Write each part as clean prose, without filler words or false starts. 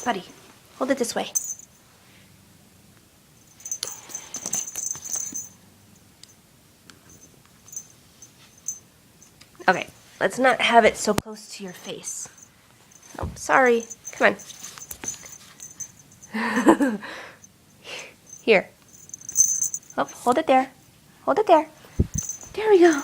Buddy, hold it this way. Okay, let's not have it so close to your face. Oh, sorry. Come on. Here. Oh, hold it there. Hold it there. There we go.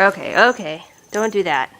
Okay, okay. Don't do that.